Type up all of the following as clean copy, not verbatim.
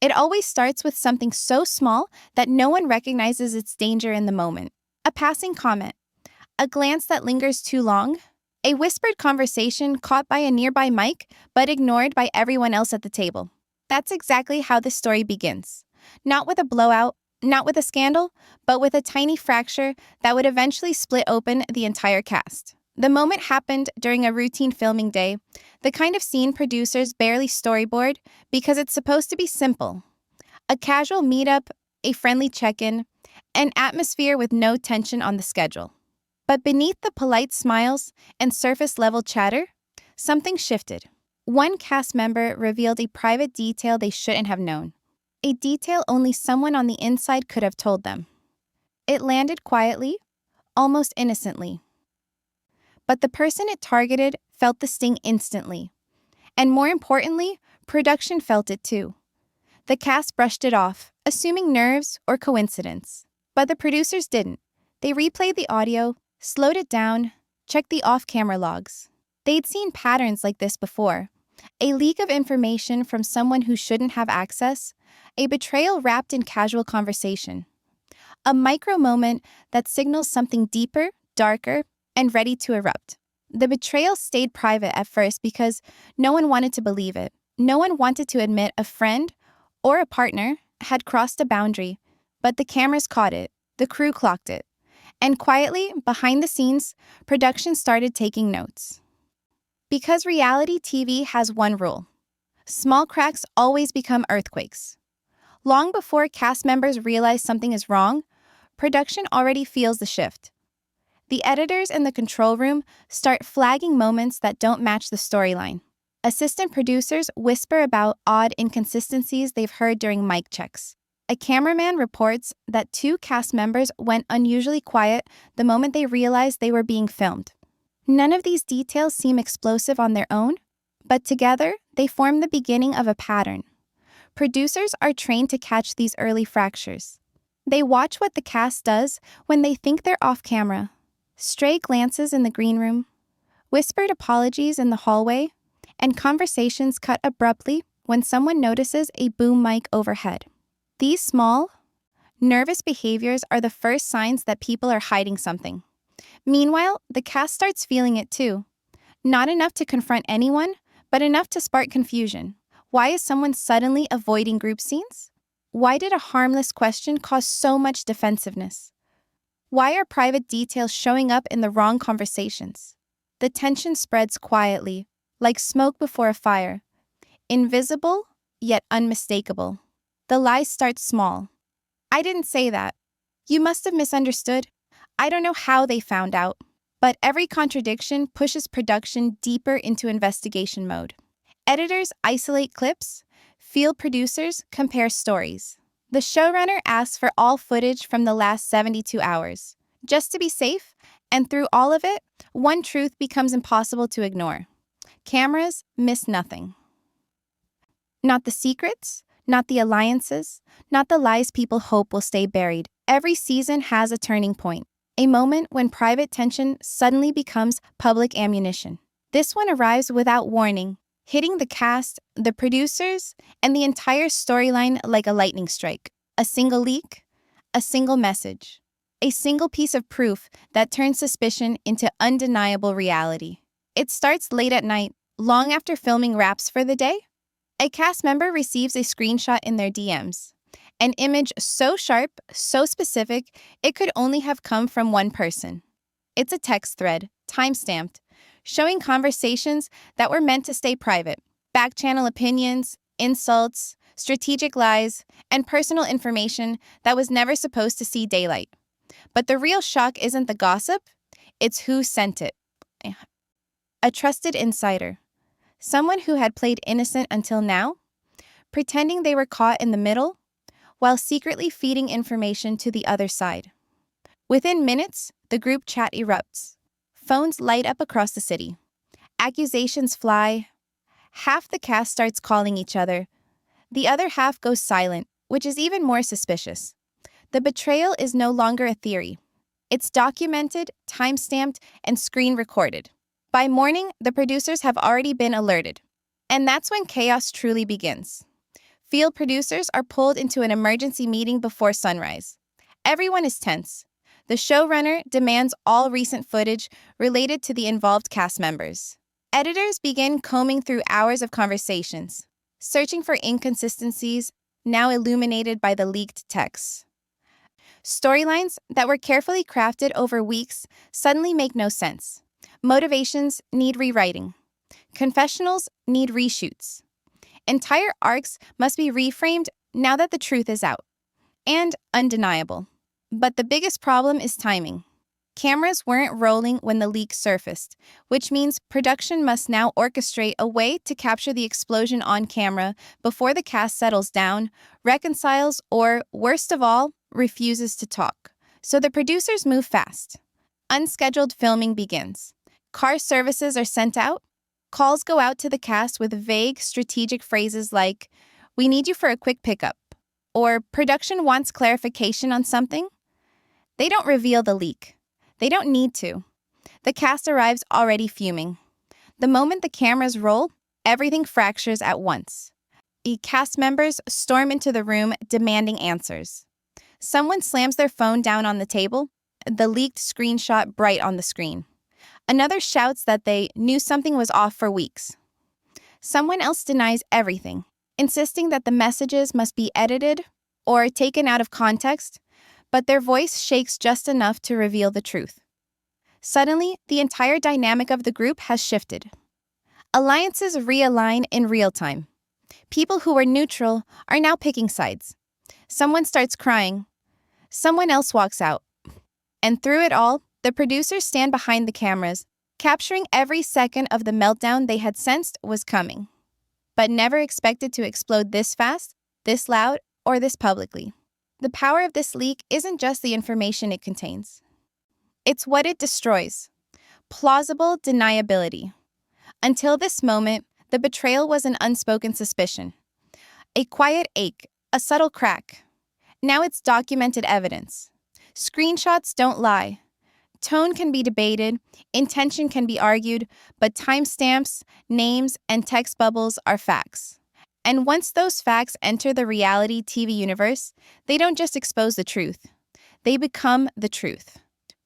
It always starts with something so small that no one recognizes its danger in the moment. A passing comment, a glance that lingers too long, a whispered conversation caught by a nearby mic but ignored by everyone else at the table. That's exactly how this story begins. Not with a blowout, not with a scandal, but with a tiny fracture that would eventually split open the entire cast. The moment happened during a routine filming day, the kind of scene producers barely storyboard because it's supposed to be simple. A casual meetup, a friendly check-in, an atmosphere with no tension on the schedule. But beneath the polite smiles and surface-level chatter, something shifted. One cast member revealed a private detail they shouldn't have known. A detail only someone on the inside could have told them. It landed quietly, almost innocently. But the person it targeted felt the sting instantly. And more importantly, production felt it too. The cast brushed it off, assuming nerves or coincidence. But the producers didn't. They replayed the audio, slowed it down, checked the off-camera logs. They'd seen patterns like this before. A leak of information from someone who shouldn't have access, a betrayal wrapped in casual conversation. A micro moment that signals something deeper, darker, and ready to erupt. The betrayal stayed private at first because no one wanted to believe it. No one wanted to admit a friend or a partner had crossed a boundary, but the cameras caught it, the crew clocked it. And quietly, behind the scenes, production started taking notes. Because reality TV has one rule. Small cracks always become earthquakes. Long before cast members realize something is wrong, production already feels the shift. The editors in the control room start flagging moments that don't match the storyline. Assistant producers whisper about odd inconsistencies they've heard during mic checks. A cameraman reports that 2 cast members went unusually quiet the moment they realized they were being filmed. None of these details seem explosive on their own, but together they form the beginning of a pattern. Producers are trained to catch these early fractures. They watch what the cast does when they think they're off camera. Stray glances in the green room, whispered apologies in the hallway, and conversations cut abruptly when someone notices a boom mic overhead. These small, nervous behaviors are the first signs that people are hiding something. Meanwhile, the cast starts feeling it too. Not enough to confront anyone, but enough to spark confusion. Why is someone suddenly avoiding group scenes? Why did a harmless question cause so much defensiveness? Why are private details showing up in the wrong conversations? The tension spreads quietly, like smoke before a fire. Invisible, yet unmistakable. The lies start small. I didn't say that. You must have misunderstood. I don't know how they found out. But every contradiction pushes production deeper into investigation mode. Editors isolate clips. Field producers compare stories. The showrunner asks for all footage from the last 72 hours, just to be safe, and through all of it, one truth becomes impossible to ignore. Cameras miss nothing. Not the secrets, not the alliances, not the lies people hope will stay buried. Every season has a turning point, a moment when private tension suddenly becomes public ammunition. This one arrives without warning, hitting the cast, the producers, and the entire storyline like a lightning strike. A single leak, a single message, a single piece of proof that turns suspicion into undeniable reality. It starts late at night, long after filming wraps for the day. A cast member receives a screenshot in their DMs. An image so sharp, so specific, it could only have come from one person. It's a text thread, time-stamped, showing conversations that were meant to stay private. Back-channel opinions, insults, strategic lies, and personal information that was never supposed to see daylight. But the real shock isn't the gossip, it's who sent it. A trusted insider. Someone who had played innocent until now, pretending they were caught in the middle, while secretly feeding information to the other side. Within minutes, the group chat erupts. Phones light up across the city. Accusations fly. Half the cast starts calling each other. The other half goes silent, which is even more suspicious. The betrayal is no longer a theory. It's documented, time-stamped, and screen-recorded. By morning, the producers have already been alerted. And that's when chaos truly begins. Field producers are pulled into an emergency meeting before sunrise. Everyone is tense. The showrunner demands all recent footage related to the involved cast members. Editors begin combing through hours of conversations, searching for inconsistencies now illuminated by the leaked texts. Storylines that were carefully crafted over weeks suddenly make no sense. Motivations need rewriting. Confessionals need reshoots. Entire arcs must be reframed now that the truth is out. And undeniable. But the biggest problem is timing. Cameras weren't rolling when the leak surfaced, which means production must now orchestrate a way to capture the explosion on camera before the cast settles down, reconciles, or, worst of all, refuses to talk. So the producers move fast. Unscheduled filming begins. Car services are sent out. Calls go out to the cast with vague, strategic phrases like, "We need you for a quick pickup," or "Production wants clarification on something." They don't reveal the leak. They don't need to. The cast arrives already fuming. The moment the cameras roll, everything fractures at once. Cast members storm into the room demanding answers. Someone slams their phone down on the table, the leaked screenshot bright on the screen. Another shouts that they knew something was off for weeks. Someone else denies everything, insisting that the messages must be edited or taken out of context, but their voice shakes just enough to reveal the truth. Suddenly, the entire dynamic of the group has shifted. Alliances realign in real time. People who were neutral are now picking sides. Someone starts crying. Someone else walks out. And through it all, the producers stand behind the cameras, capturing every second of the meltdown they had sensed was coming, but never expected to explode this fast, this loud, or this publicly. The power of this leak isn't just the information it contains. It's what it destroys. Plausible deniability. Until this moment, the betrayal was an unspoken suspicion. A quiet ache, a subtle crack. Now it's documented evidence. Screenshots don't lie. Tone can be debated, intention can be argued, but timestamps, names, and text bubbles are facts. And once those facts enter the reality TV universe, they don't just expose the truth. They become the truth.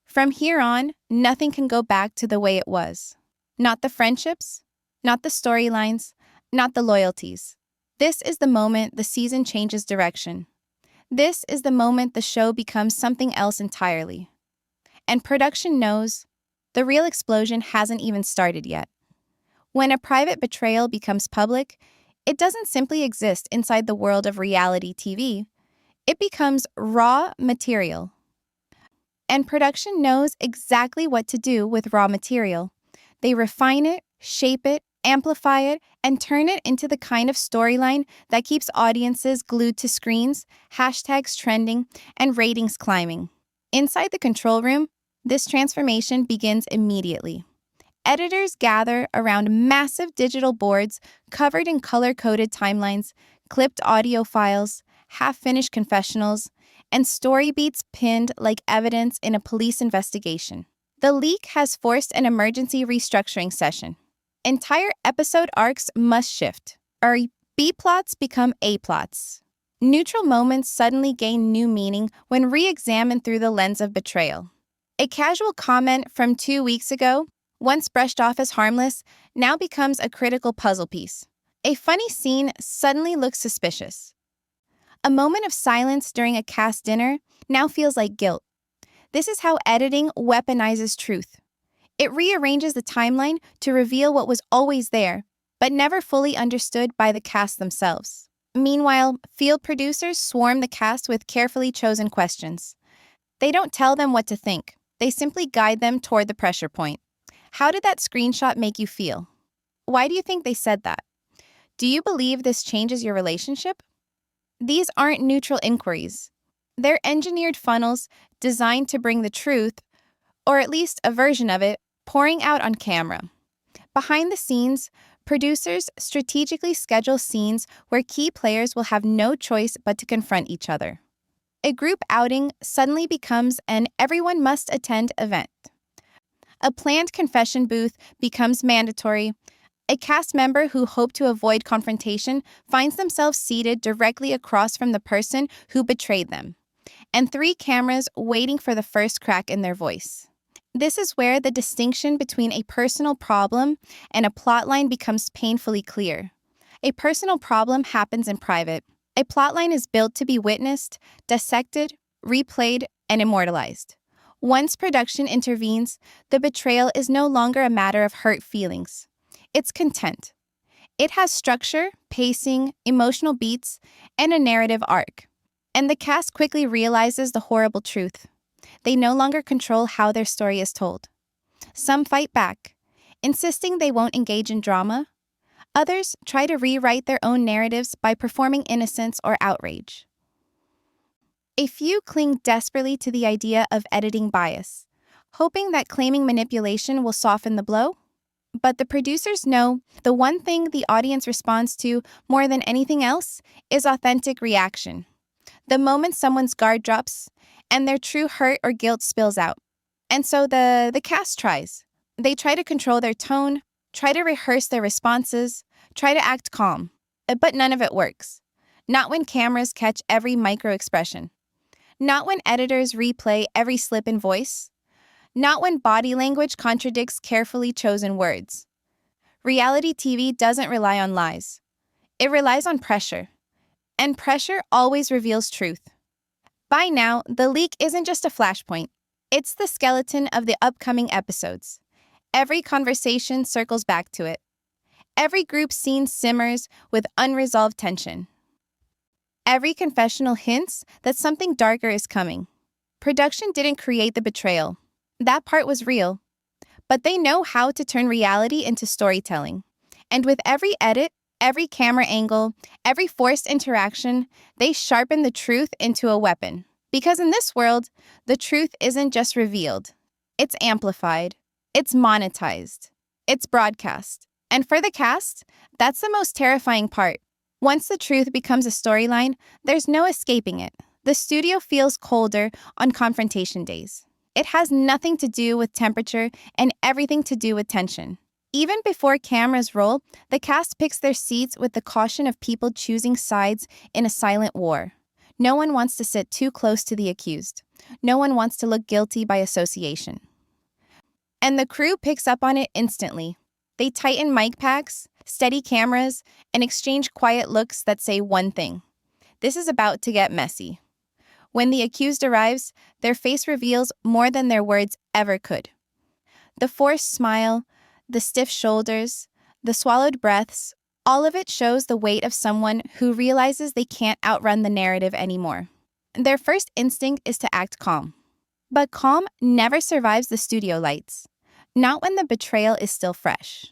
From here on, nothing can go back to the way it was. Not the friendships, not the storylines, not the loyalties. This is the moment the season changes direction. This is the moment the show becomes something else entirely. And production knows the real explosion hasn't even started yet. When a private betrayal becomes public, it doesn't simply exist inside the world of reality TV. It becomes raw material. And production knows exactly what to do with raw material. They refine it, shape it, amplify it, and turn it into the kind of storyline that keeps audiences glued to screens, hashtags trending, and ratings climbing. Inside the control room, this transformation begins immediately. Editors gather around massive digital boards covered in color-coded timelines, clipped audio files, half-finished confessionals, and story beats pinned like evidence in a police investigation. The leak has forced an emergency restructuring session. Entire episode arcs must shift, or B-plots become A-plots. Neutral moments suddenly gain new meaning when re-examined through the lens of betrayal. A casual comment from 2 weeks ago, once brushed off as harmless, now becomes a critical puzzle piece. A funny scene suddenly looks suspicious. A moment of silence during a cast dinner now feels like guilt. This is how editing weaponizes truth. It rearranges the timeline to reveal what was always there, but never fully understood by the cast themselves. Meanwhile, field producers swarm the cast with carefully chosen questions. They don't tell them what to think. They simply guide them toward the pressure point. How did that screenshot make you feel? Why do you think they said that? Do you believe this changes your relationship? These aren't neutral inquiries. They're engineered funnels designed to bring the truth, or at least a version of it, pouring out on camera. Behind the scenes, producers strategically schedule scenes where key players will have no choice but to confront each other. A group outing suddenly becomes an everyone-must-attend event. A planned confession booth becomes mandatory. A cast member who hoped to avoid confrontation finds themselves seated directly across from the person who betrayed them, and 3 cameras waiting for the first crack in their voice. This is where the distinction between a personal problem and a plotline becomes painfully clear. A personal problem happens in private. A plotline is built to be witnessed, dissected, replayed, and immortalized. Once production intervenes, the betrayal is no longer a matter of hurt feelings. It's content. It has structure, pacing, emotional beats, and a narrative arc. And the cast quickly realizes the horrible truth. They no longer control how their story is told. Some fight back, insisting they won't engage in drama. Others try to rewrite their own narratives by performing innocence or outrage. A few cling desperately to the idea of editing bias, hoping that claiming manipulation will soften the blow. But the producers know the one thing the audience responds to more than anything else is authentic reaction. The moment someone's guard drops and their true hurt or guilt spills out. And so the cast tries. They try to control their tone, try to rehearse their responses, try to act calm. But none of it works. Not when cameras catch every micro-expression. Not when editors replay every slip in voice. Not when body language contradicts carefully chosen words. Reality TV doesn't rely on lies. It relies on pressure. And pressure always reveals truth. By now, the leak isn't just a flashpoint. It's the skeleton of the upcoming episodes. Every conversation circles back to it. Every group scene simmers with unresolved tension. Every confessional hints that something darker is coming. Production didn't create the betrayal. That part was real. But they know how to turn reality into storytelling. And with every edit, every camera angle, every forced interaction, they sharpen the truth into a weapon. Because in this world, the truth isn't just revealed. It's amplified. It's monetized. It's broadcast. And for the cast, that's the most terrifying part. Once the truth becomes a storyline, there's no escaping it. The studio feels colder on confrontation days. It has nothing to do with temperature and everything to do with tension. Even before cameras roll, the cast picks their seats with the caution of people choosing sides in a silent war. No one wants to sit too close to the accused. No one wants to look guilty by association. And the crew picks up on it instantly. They tighten mic packs, steady cameras, and exchange quiet looks that say one thing. This is about to get messy. When the accused arrives, their face reveals more than their words ever could. The forced smile, the stiff shoulders, the swallowed breaths, all of it shows the weight of someone who realizes they can't outrun the narrative anymore. Their first instinct is to act calm. But calm never survives the studio lights. Not when the betrayal is still fresh.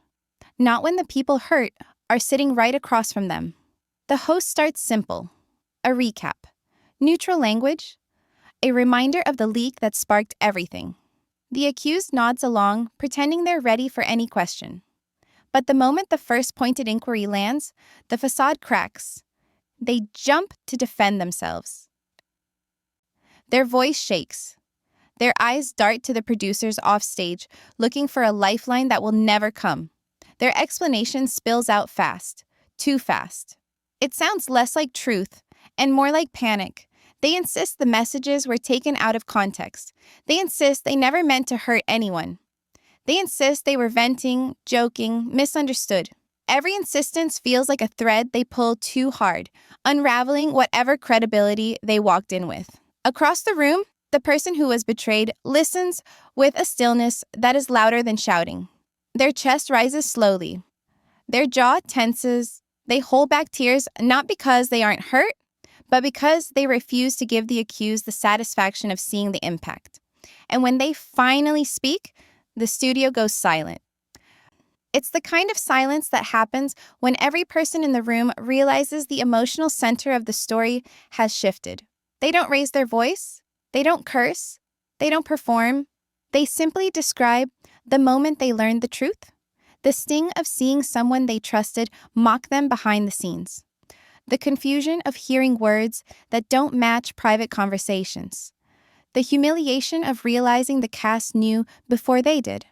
Not when the people hurt are sitting right across from them. The host starts simple. A recap. Neutral language. A reminder of the leak that sparked everything. The accused nods along, pretending they're ready for any question. But the moment the first pointed inquiry lands, the facade cracks. They jump to defend themselves. Their voice shakes. Their eyes dart to the producers offstage, looking for a lifeline that will never come. Their explanation spills out fast, too fast. It sounds less like truth and more like panic. They insist the messages were taken out of context. They insist they never meant to hurt anyone. They insist they were venting, joking, misunderstood. Every insistence feels like a thread they pull too hard, unraveling whatever credibility they walked in with. Across the room, the person who was betrayed listens with a stillness that is louder than shouting. Their chest rises slowly. Their jaw tenses. They hold back tears not because they aren't hurt, but because they refuse to give the accused the satisfaction of seeing the impact. And when they finally speak, the studio goes silent. It's the kind of silence that happens when every person in the room realizes the emotional center of the story has shifted. They don't raise their voice. They don't curse. They don't perform. They simply describe the moment they learned the truth, the sting of seeing someone they trusted mock them behind the scenes, the confusion of hearing words that don't match private conversations, the humiliation of realizing the cast knew before they did.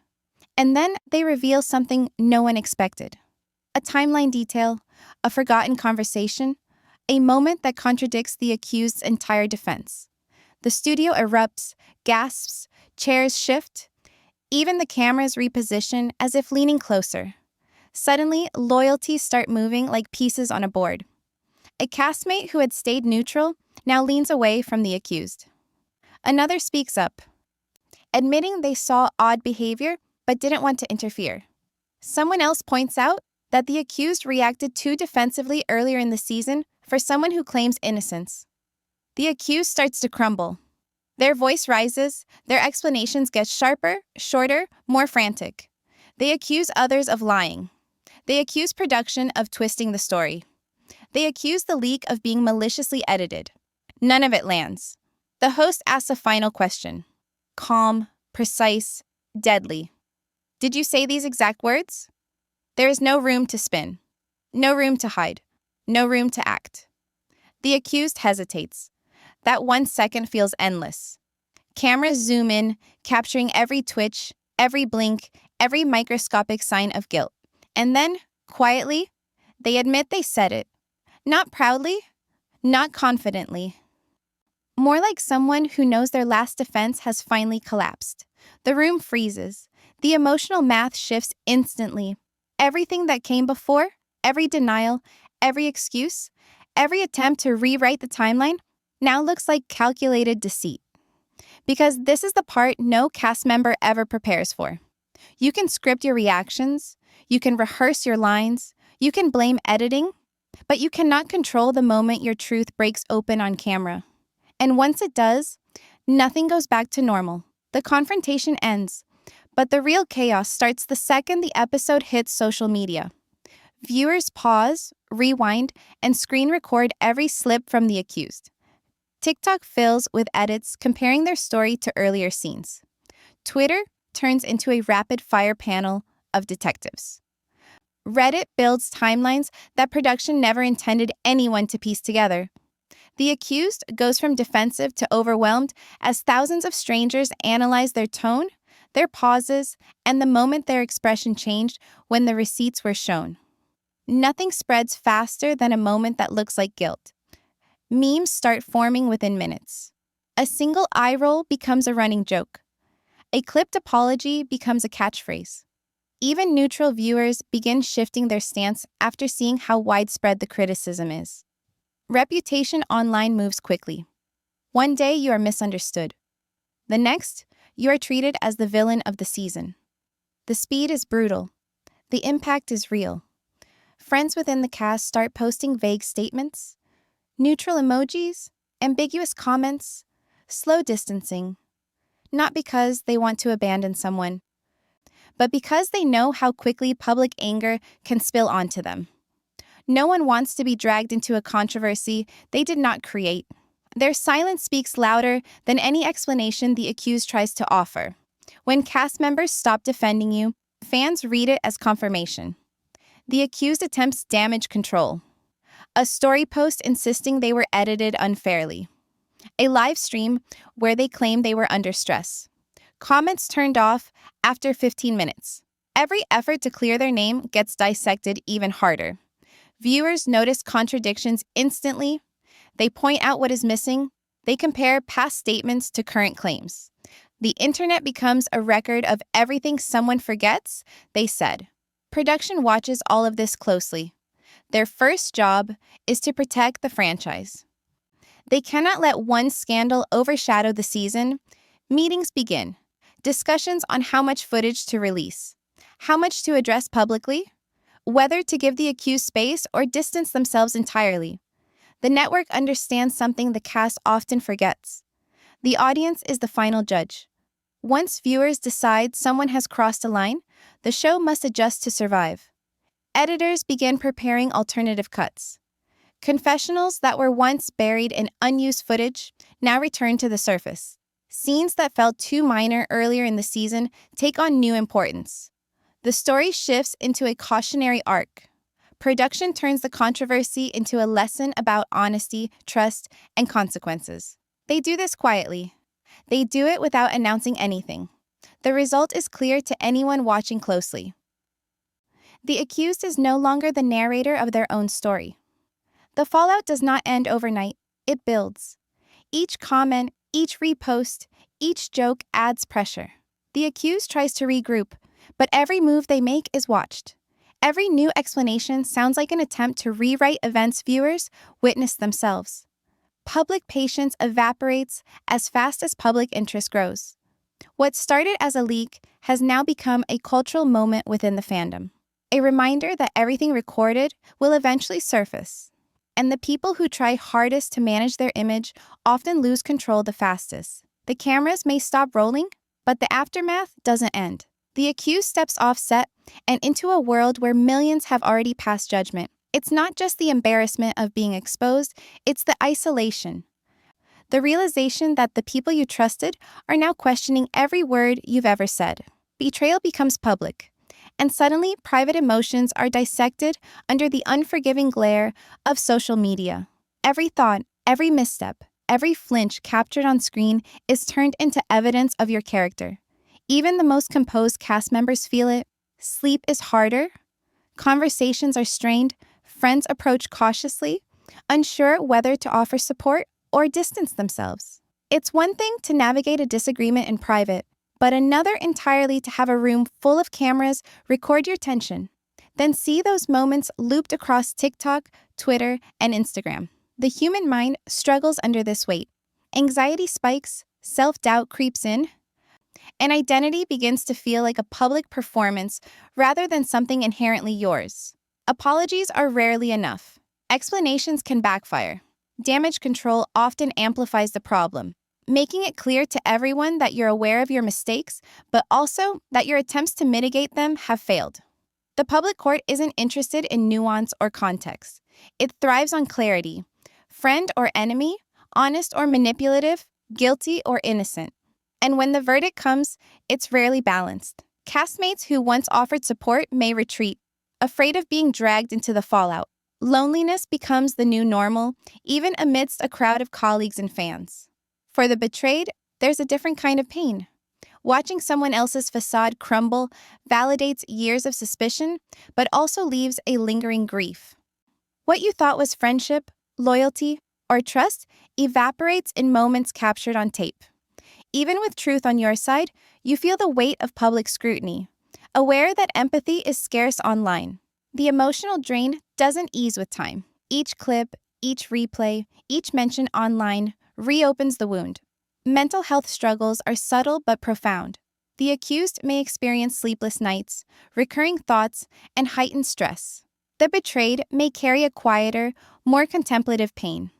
And then they reveal something no one expected. A timeline detail, a forgotten conversation, a moment that contradicts the accused's entire defense. The studio erupts, gasps, chairs shift, even the cameras reposition as if leaning closer. Suddenly, loyalties start moving like pieces on a board. A castmate who had stayed neutral now leans away from the accused. Another speaks up, admitting they saw odd behavior but didn't want to interfere. Someone else points out that the accused reacted too defensively earlier in the season for someone who claims innocence. The accused starts to crumble. Their voice rises, their explanations get sharper, shorter, more frantic. They accuse others of lying. They accuse production of twisting the story. They accuse the leak of being maliciously edited. None of it lands. The host asks a final question. Calm, precise, deadly. Did you say these exact words? There is no room to spin. No room to hide. No room to act. The accused hesitates. That 1 second feels endless. Cameras zoom in, capturing every twitch, every blink, every microscopic sign of guilt. And then, quietly, they admit they said it. Not proudly, not confidently. More like someone who knows their last defense has finally collapsed. The room freezes. The emotional math shifts instantly. Everything that came before, every denial, every excuse, every attempt to rewrite the timeline now looks like calculated deceit. Because this is the part no cast member ever prepares for. You can script your reactions, you can rehearse your lines, you can blame editing, but you cannot control the moment your truth breaks open on camera. And once it does, nothing goes back to normal. The confrontation ends, but the real chaos starts the second the episode hits social media. Viewers pause, rewind, and screen record every slip from the accused. TikTok fills with edits comparing their story to earlier scenes. Twitter turns into a rapid-fire panel of detectives. Reddit builds timelines that production never intended anyone to piece together. The accused goes from defensive to overwhelmed as thousands of strangers analyze their tone, their pauses, and the moment their expression changed when the receipts were shown. Nothing spreads faster than a moment that looks like guilt. Memes start forming within minutes. A single eye roll becomes a running joke. A clipped apology becomes a catchphrase. Even neutral viewers begin shifting their stance after seeing how widespread the criticism is. Reputation online moves quickly. One day you are misunderstood. The next, you are treated as the villain of the season. The speed is brutal. The impact is real. Friends within the cast start posting vague statements, neutral emojis, ambiguous comments, slow distancing. Not because they want to abandon someone, but because they know how quickly public anger can spill onto them. No one wants to be dragged into a controversy they did not create. Their silence speaks louder than any explanation the accused tries to offer. When cast members stop defending you, fans read it as confirmation. The accused attempts damage control. A story post insisting they were edited unfairly. A live stream where they claim they were under stress. Comments turned off after 15 minutes. Every effort to clear their name gets dissected even harder. Viewers notice contradictions instantly. They point out what is missing. They compare past statements to current claims. The internet becomes a record of everything someone forgets they said. Production watches all of this closely. Their first job is to protect the franchise. They cannot let one scandal overshadow the season. Meetings begin. Discussions on how much footage to release, how much to address publicly, whether to give the accused space or distance themselves entirely. The network understands something the cast often forgets. The audience is the final judge. Once viewers decide someone has crossed a line, the show must adjust to survive. Editors begin preparing alternative cuts. Confessionals that were once buried in unused footage now return to the surface. Scenes that felt too minor earlier in the season take on new importance. The story shifts into a cautionary arc. Production turns the controversy into a lesson about honesty, trust, and consequences. They do this quietly. They do it without announcing anything. The result is clear to anyone watching closely. The accused is no longer the narrator of their own story. The fallout does not end overnight, it builds. Each comment, each repost, each joke adds pressure. The accused tries to regroup, but every move they make is watched. Every new explanation sounds like an attempt to rewrite events viewers witness themselves. Public patience evaporates as fast as public interest grows. What started as a leak has now become a cultural moment within the fandom, a reminder that everything recorded will eventually surface. And the people who try hardest to manage their image often lose control the fastest. The cameras may stop rolling, but the aftermath doesn't end. The accused steps off set and into a world where millions have already passed judgment. It's not just the embarrassment of being exposed, it's the isolation. The realization that the people you trusted are now questioning every word you've ever said. Betrayal becomes public, and suddenly private emotions are dissected under the unforgiving glare of social media. Every thought, every misstep, every flinch captured on screen is turned into evidence of your character. Even the most composed cast members feel it. Sleep is harder. Conversations are strained. Friends approach cautiously, unsure whether to offer support or distance themselves. It's one thing to navigate a disagreement in private, but another entirely to have a room full of cameras record your tension, then see those moments looped across TikTok, Twitter, and Instagram. The human mind struggles under this weight. Anxiety spikes, self-doubt creeps in, and identity begins to feel like a public performance rather than something inherently yours. Apologies are rarely enough. Explanations can backfire. Damage control often amplifies the problem, making it clear to everyone that you're aware of your mistakes, but also that your attempts to mitigate them have failed. The public court isn't interested in nuance or context. It thrives on clarity. Friend or enemy, honest or manipulative, guilty or innocent. And when the verdict comes, it's rarely balanced. Castmates who once offered support may retreat, afraid of being dragged into the fallout. Loneliness becomes the new normal, even amidst a crowd of colleagues and fans. For the betrayed, there's a different kind of pain. Watching someone else's facade crumble validates years of suspicion, but also leaves a lingering grief. What you thought was friendship, loyalty, or trust evaporates in moments captured on tape. Even with truth on your side, you feel the weight of public scrutiny, aware that empathy is scarce online. The emotional drain doesn't ease with time. Each clip, each replay, each mention online reopens the wound. Mental health struggles are subtle but profound. The accused may experience sleepless nights, recurring thoughts, and heightened stress. The betrayed may carry a quieter, more contemplative pain,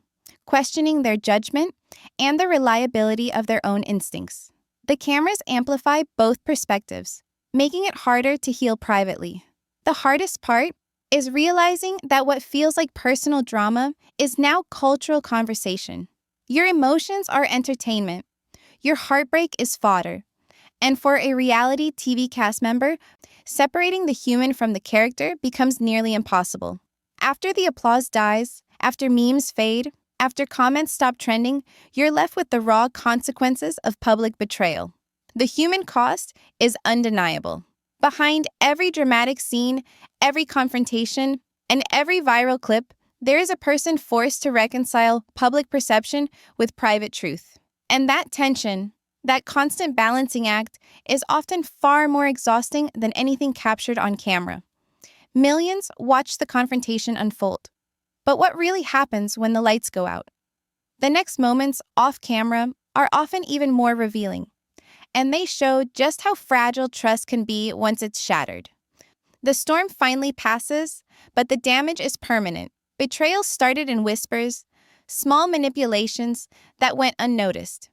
questioning their judgment and the reliability of their own instincts. The cameras amplify both perspectives, making it harder to heal privately. The hardest part is realizing that what feels like personal drama is now cultural conversation. Your emotions are entertainment. Your heartbreak is fodder. And for a reality TV cast member, separating the human from the character becomes nearly impossible. After the applause dies, after memes fade, after comments stop trending, you're left with the raw consequences of public betrayal. The human cost is undeniable. Behind every dramatic scene, every confrontation, and every viral clip, there is a person forced to reconcile public perception with private truth. And that tension, that constant balancing act, is often far more exhausting than anything captured on camera. Millions watch the confrontation unfold. But what really happens when the lights go out? The next moments off camera are often even more revealing, and they show just how fragile trust can be once it's shattered. The storm finally passes, but the damage is permanent. Betrayal started in whispers, small manipulations that went unnoticed.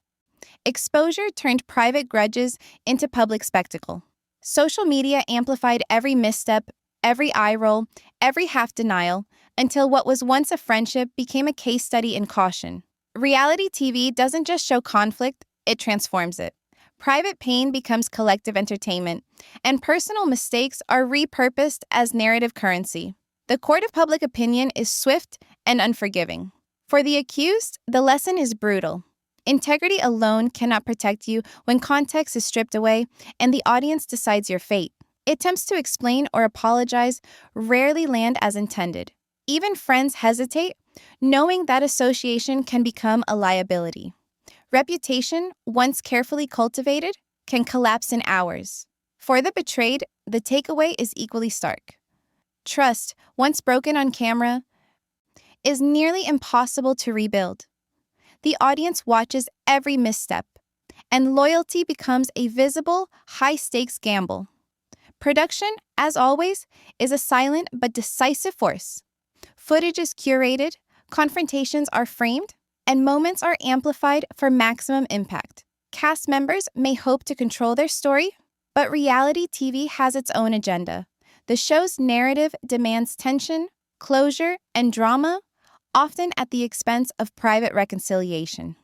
Exposure turned private grudges into public spectacle. Social media amplified every misstep, every eye roll, every half-denial, until what was once a friendship became a case study in caution. Reality TV doesn't just show conflict, it transforms it. Private pain becomes collective entertainment, and personal mistakes are repurposed as narrative currency. The court of public opinion is swift and unforgiving. For the accused, the lesson is brutal. Integrity alone cannot protect you when context is stripped away and the audience decides your fate. Attempts to explain or apologize rarely land as intended. Even friends hesitate, knowing that association can become a liability. Reputation, once carefully cultivated, can collapse in hours. For the betrayed, the takeaway is equally stark. Trust, once broken on camera, is nearly impossible to rebuild. The audience watches every misstep, and loyalty becomes a visible, high-stakes gamble. Production, as always, is a silent but decisive force. Footage is curated, confrontations are framed, and moments are amplified for maximum impact. Cast members may hope to control their story, but reality TV has its own agenda. The show's narrative demands tension, closure, and drama, often at the expense of private reconciliation.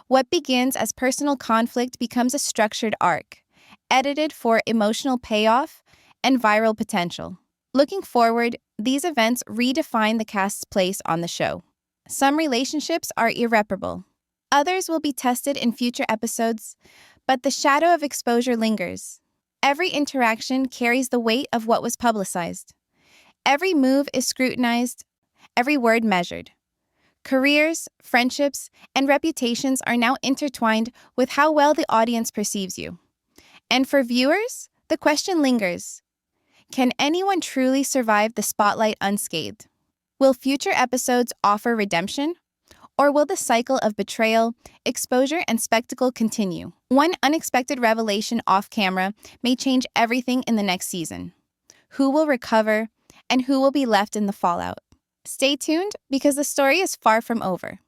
What begins as personal conflict becomes a structured arc, edited for emotional payoff and viral potential. Looking forward, these events redefine the cast's place on the show. Some relationships are irreparable. Others will be tested in future episodes, but the shadow of exposure lingers. Every interaction carries the weight of what was publicized. Every move is scrutinized, every word measured. Careers, friendships, and reputations are now intertwined with how well the audience perceives you. And for viewers, the question lingers. Can anyone truly survive the spotlight unscathed? Will future episodes offer redemption? Or will the cycle of betrayal, exposure, and spectacle continue? One unexpected revelation off camera may change everything in the next season. Who will recover, and who will be left in the fallout? Stay tuned, because the story is far from over.